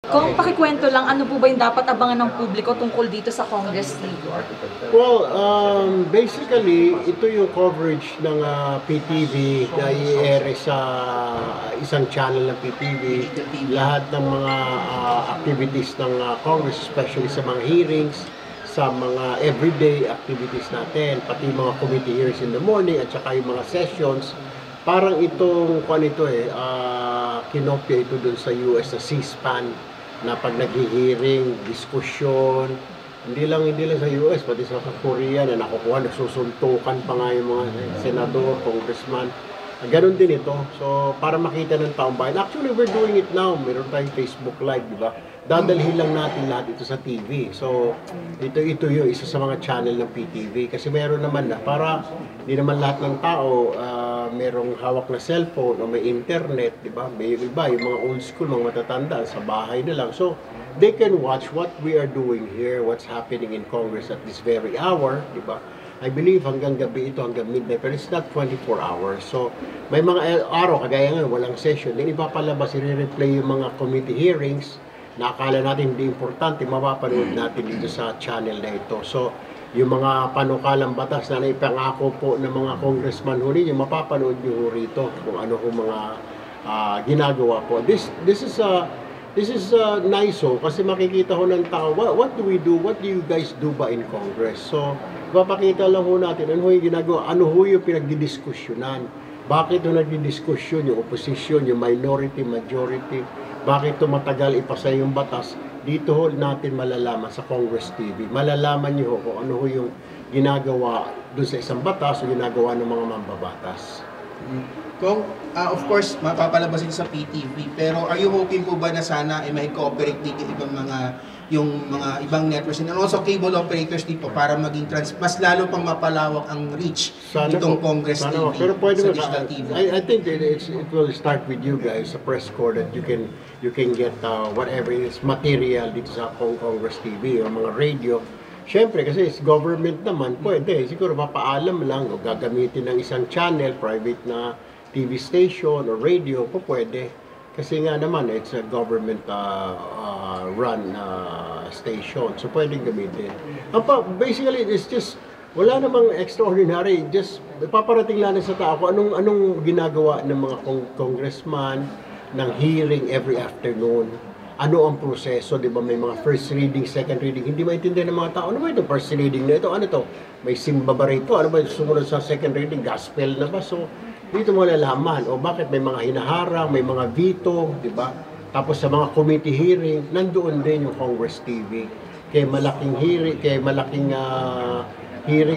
Kung pakikwento lang, ano po ba yung dapat abangan ng publiko tungkol dito sa Congress TV? Well, basically, ito yung coverage ng PTV na i-air sa isang channel ng PTV. Lahat ng mga activities ng Congress, especially sa mga hearings, sa mga everyday activities natin, pati mga committee hearings in the morning at saka yung mga sessions. Parang itong, kinopya ito dun sa US na C-SPAN na pag nag-hearing, diskusyon, hindi lang sa US, pati sa Korea na nakukuha, nagsusuntukan pa nga yung mga senador, congressman. Ganon din ito. So, para makita ng taong bayan. Actually, we're doing it now. Meron tayong Facebook Live, di ba? Dadalhin lang natin lahat ito sa TV. So, ito yung isa sa mga channel ng PTV. Kasi meron naman na, para hindi naman lahat ng tao merong hawak na cellphone o may internet, di ba? May iba, yung mga old school, mga matatanda, sa bahay na lang. So, they can watch what we are doing here, what's happening in Congress at this very hour, di ba? I believe hanggang gabi ito, hanggang midnight, pero it's not 24 hours. So, may mga araw, kagaya nga, walang session. Then, ipapalabas, i-replay yung mga committee hearings na akala natin hindi importante, mapapanood natin dito sa channel na ito. So, yung mga panukalang batas na naipangako po ng mga congressman huli, yung mapapanood nyo rito kung ano kung mga ginagawa po. This is nice kasi makikita ho ng tao, what do we do? What do you guys do ba in Congress? So, papakita lang ho natin ano ho yung ginagawa, ano ho yung pinagdidiskusyonan. Bakit ho nagdidiskusyon yung opposition, yung minority, majority, bakit tumatagal ipasa yung batas. Dito ho natin malalaman sa Congress TV. Malalaman niyo ho kung ano ho yung ginagawa doon sa isang batas o ginagawa ng mga mambabatas. Kung, of course, mapapalabasin sa PTV, pero are you hoping po ba na sana may cooperate dito yung mga ibang networks and also cable operators dito para maging mas lalo pang mapalawak ang reach nitong Congress TV pero pwede sa digital TV? I think it will start with you guys sa press corps that you can get whatever is material dito sa Congress TV o mga radio. Siyempre, kasi it's government naman, pwede. Siguro mapaalam lang o gagamitin ng isang channel, private na TV station o radio, pwede. Kasi nga naman, it's a government run station. So, pwedeng gamitin. Basically, it's just, wala namang extraordinary. Just, paparating lang sa tao kung anong ginagawa ng mga congressman ng hearing every afternoon. Ano ang proseso, di ba? May mga first reading, second reading. Hindi maintindihan ng mga tao. Ano ba ito? First reading na ito? Ano to? May simba ba rito? Ano ba sumunod sa second reading? Gospel na ba? So, dito mo nalaman. O bakit may mga hinaharang, may mga veto, di ba? Tapos sa mga committee hearing, nandoon din yung Congress TV. Kaya malaking hearing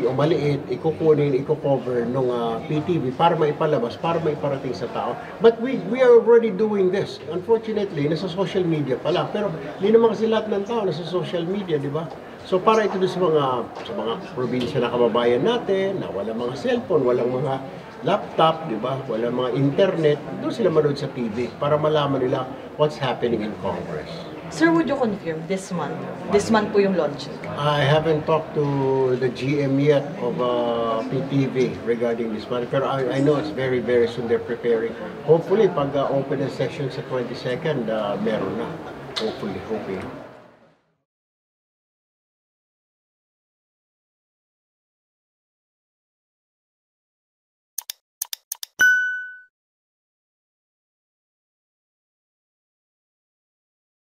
o maliit, iko-cover nung PTV para maipalabas, para maiparating sa tao. But we are already doing this. Unfortunately, nasa social media pala. Pero hindi naman kasi lahat ng tao nasa social media, di ba? So para ito sa mga probinsya na kababayan natin, na walang mga cellphone, walang mga laptop, di ba? Walang mga internet, doon sila manood sa TV para malaman nila what's happening in Congress. Sir, would you confirm this month? This month po yung launching. I haven't talked to the GM yet of PTV regarding this matter. Pero I know it's very, very soon they're preparing. Hopefully, pag open the session sa 22nd, meron na. Hopefully, hoping.